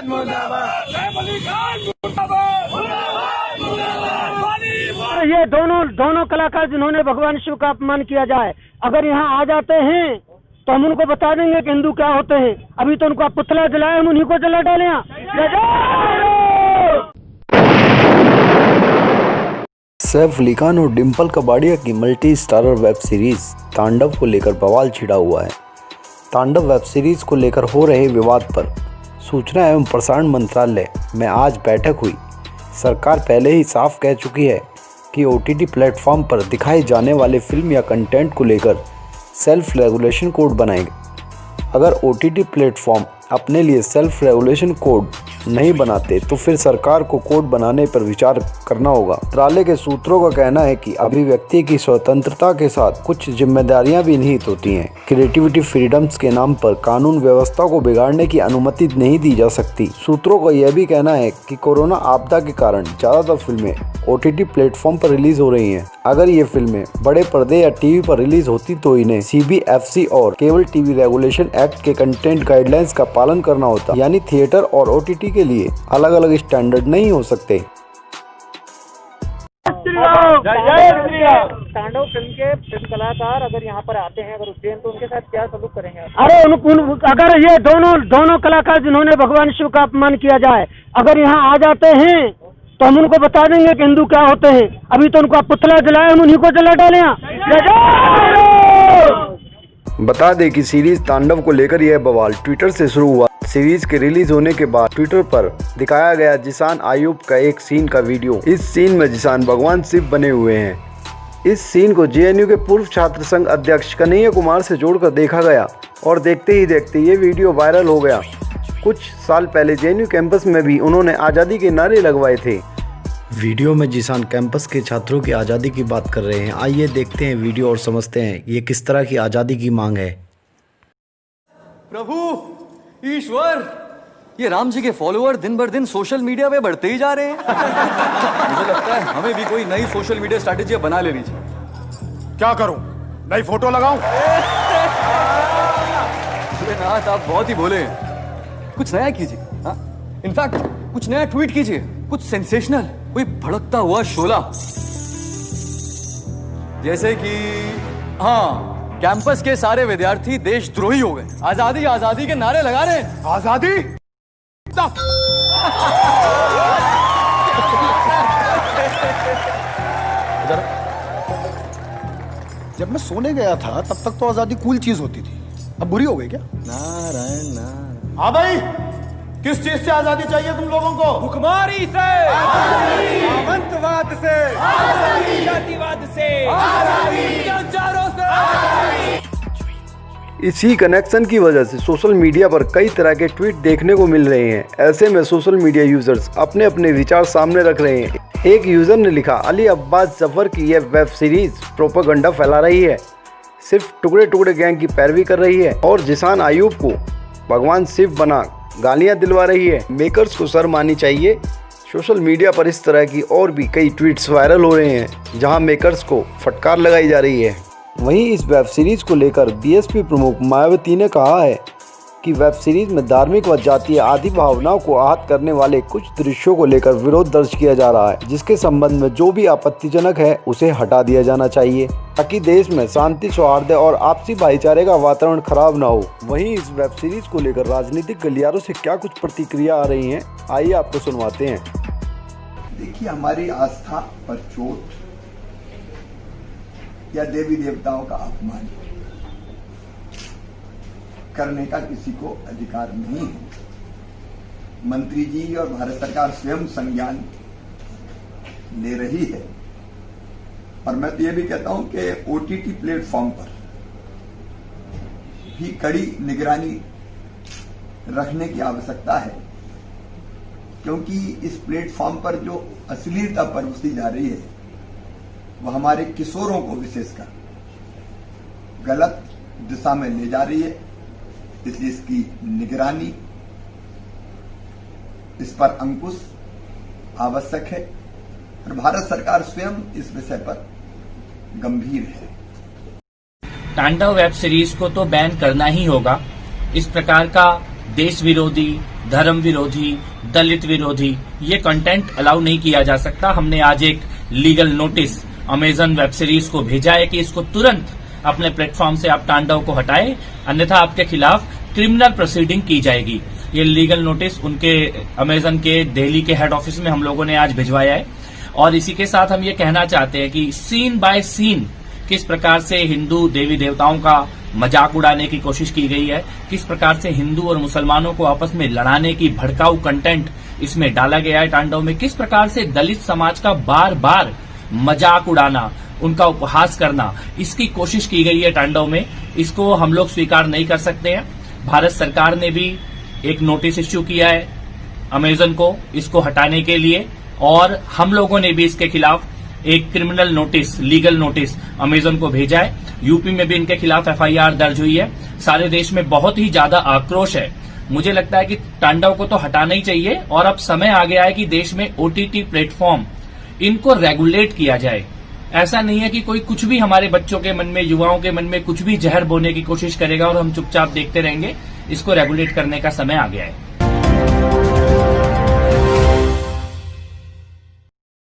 ये दोनों कलाकार जिन्होंने भगवान शिव का अपमान किया जाए, अगर यहाँ आ जाते हैं तो हम उनको बता देंगे कि हिंदू क्या होते हैं। अभी तो उनको पुतला जलाए, हम उन्हीं को जला डाले। सैफ अली खान और डिम्पल कपाड़िया की मल्टी स्टारर वेब सीरीज तांडव को लेकर बवाल छिड़ा हुआ है। तांडव वेब सीरीज को लेकर हो रहे विवाद पर सूचना एवं प्रसारण मंत्रालय में आज बैठक हुई। सरकार पहले ही साफ कह चुकी है कि OTT प्लेटफॉर्म पर दिखाए जाने वाले फिल्म या कंटेंट को लेकर सेल्फ रेगुलेशन कोड बनाएंगे। अगर OTT प्लेटफॉर्म अपने लिए सेल्फ रेगुलेशन कोड नहीं बनाते तो फिर सरकार को कोड बनाने पर विचार करना होगा। मंत्रालय के सूत्रों का कहना है कि अभिव्यक्ति की स्वतंत्रता के साथ कुछ जिम्मेदारियां भी निहित होती हैं। क्रिएटिविटी फ्रीडम्स के नाम पर कानून व्यवस्था को बिगाड़ने की अनुमति नहीं दी जा सकती। सूत्रों का यह भी कहना है कि कोरोना आपदा के कारण ज्यादातर फिल्में OTT प्लेटफॉर्म पर रिलीज हो रही हैं। अगर ये फिल्में बड़े पर्दे या टीवी पर रिलीज होती तो इन्हें CBFC और केबल टीवी रेगुलेशन एक्ट के कंटेंट गाइडलाइंस का पालन करना होता, यानी थिएटर और OTT के लिए अलग अलग स्टैंडर्ड नहीं हो सकते। तांडव फिल्म के फिल्म कलाकार अगर यहाँ पर आते हैं, अगर उज्जैन, तो उनके साथ क्या सलूक करेंगे? अरे अगर ये दोनों कलाकार जिन्होंने भगवान शिव का अपमान किया जाए, अगर यहाँ आ जाते हैं तो हम उनको बता देंगे कि हिंदू क्या होते हैं। अभी तो उनको पुतला जलाए, हम उन्हीं को जला डाले। बता दें कि सीरीज तांडव को लेकर यह बवाल ट्विटर से शुरू हुआ। सीरीज के रिलीज होने के बाद ट्विटर पर दिखाया गया जिसान आयुब का एक सीन का वीडियो। इस सीन में जिसान भगवान शिव बने हुए हैं। इस सीन को JNU के पूर्व छात्र संघ अध्यक्ष कन्हैया कुमार से जोड़कर देखा गया और देखते ही देखते ये वीडियो वायरल हो गया। कुछ साल पहले JNU कैंपस में भी उन्होंने आज़ादी के नारे लगवाए थे। वीडियो में जिसान कैंपस के छात्रों की आज़ादी की बात कर रहे हैं। आइए देखते हैं वीडियो और समझते हैं ये किस तरह की आज़ादी की मांग है। प्रभु ईश्वर, ये राम जी के फॉलोअर दिन भर दिन सोशल मीडिया पे बढ़ते ही जा रहे हैं। मुझे लगता है हमें भी कोई नई सोशल मीडिया स्ट्रैटेजी बना लेनी चाहिए। क्या करूं? नई फोटो लगाऊं? नाथ, आप बहुत ही बोले हैं। कुछ नया कीजिए। इनफैक्ट कुछ नया ट्वीट कीजिए, कुछ सेंसेशनल, कोई भड़कता हुआ शोला। जैसे कि कैंपस के सारे विद्यार्थी देशद्रोही हो गए, आजादी आजादी के नारे लगा रहे हैं। आजादी? जब मैं सोने गया था तब तक तो आजादी कूल चीज होती थी, अब बुरी हो गई क्या? नारायण नारायण। हाँ भाई, किस चीज से आजादी चाहिए तुम लोगों को? भुखमरी से, सामंतवाद से, जातिवाद से, अत्याचारों से। इसी कनेक्शन की वजह से सोशल मीडिया पर कई तरह के ट्वीट देखने को मिल रहे हैं। ऐसे में सोशल मीडिया यूजर्स अपने अपने विचार सामने रख रहे हैं। एक यूजर ने लिखा, अली अब्बास जफर की यह वेब सीरीज प्रोपेगेंडा फैला रही है, सिर्फ टुकड़े टुकड़े गैंग की पैरवी कर रही है और जिसान आयुब को भगवान शिव बना गालियां दिलवा रही है। मेकर्स को शर्म आनी चाहिए। सोशल मीडिया पर इस तरह की और भी कई ट्वीट्स वायरल हो रहे हैं जहां मेकर्स को फटकार लगाई जा रही है। वहीं इस वेब सीरीज को लेकर BSP प्रमुख मायावती ने कहा है कि वेब सीरीज में धार्मिक व जातीय आदि भावनाओं को आहत करने वाले कुछ दृश्यों को लेकर विरोध दर्ज किया जा रहा है, जिसके संबंध में जो भी आपत्तिजनक है उसे हटा दिया जाना चाहिए ताकि देश में शांति, सौहार्द और आपसी भाईचारे का वातावरण खराब न हो। वहीं इस वेब सीरीज को लेकर राजनीतिक गलियारों से क्या कुछ प्रतिक्रिया आ रही हैं, आइए आपको सुनवाते हैं। देखिए, हमारी आस्था पर चोट या देवी देवताओं का अपमान करने का किसी को अधिकार नहीं है। मंत्री जी और भारत सरकार स्वयं संज्ञान ले रही है और मैं तो ये भी कहता हूं कि OTT प्लेटफॉर्म पर भी कड़ी निगरानी रखने की आवश्यकता है, क्योंकि इस प्लेटफॉर्म पर जो अश्लीलता परोसी जा रही है वह हमारे किशोरों को विशेषकर गलत दिशा में ले जा रही है। इसलिए इसकी निगरानी, इस पर अंकुश आवश्यक है और भारत सरकार स्वयं इस विषय पर गंभीर है। तांडव वेब सीरीज को तो बैन करना ही होगा। इस प्रकार का देश विरोधी, धर्म विरोधी, दलित विरोधी ये कंटेंट अलाउ नहीं किया जा सकता। हमने आज एक legal notice Amazon web series को भेजा है कि इसको तुरंत अपने प्लेटफॉर्म से आप तांडव को हटाएं, अन्यथा आपके खिलाफ क्रिमिनल प्रोसीडिंग की जाएगी। ये लीगल नोटिस उनके अमेजन के दिल्ली के हेड ऑफिस में हम लोगों ने आज भिजवाया है। और इसी के साथ हम ये कहना चाहते हैं कि सीन बाय सीन किस प्रकार से हिंदू देवी देवताओं का मजाक उड़ाने की कोशिश की गई है, किस प्रकार से हिंदू और मुसलमानों को आपस में लड़ाने की भड़काऊ कंटेंट इसमें डाला गया है तांडव में, किस प्रकार से दलित समाज का बार बार मजाक उड़ाना, उनका उपहास करना, इसकी कोशिश की गई है तांडव में। इसको हम लोग स्वीकार नहीं कर सकते हैं। भारत सरकार ने भी एक नोटिस इश्यू किया है अमेजन को इसको हटाने के लिए, और हम लोगों ने भी इसके खिलाफ एक criminal notice, legal notice Amazon को भेजा है। यूपी में भी इनके खिलाफ एफआईआर दर्ज हुई है। सारे देश में बहुत ही ज्यादा आक्रोश है। मुझे लगता है कि तांडव को तो हटाना ही चाहिए, और अब समय आ गया है कि देश में ओटीटी प्लेटफॉर्म इनको रेगुलेट किया जाए। ऐसा नहीं है कि कोई कुछ भी हमारे बच्चों के मन में, युवाओं के मन में कुछ भी जहर बोने की कोशिश करेगा और हम चुपचाप देखते रहेंगे। इसको रेगुलेट करने का समय आ गया है।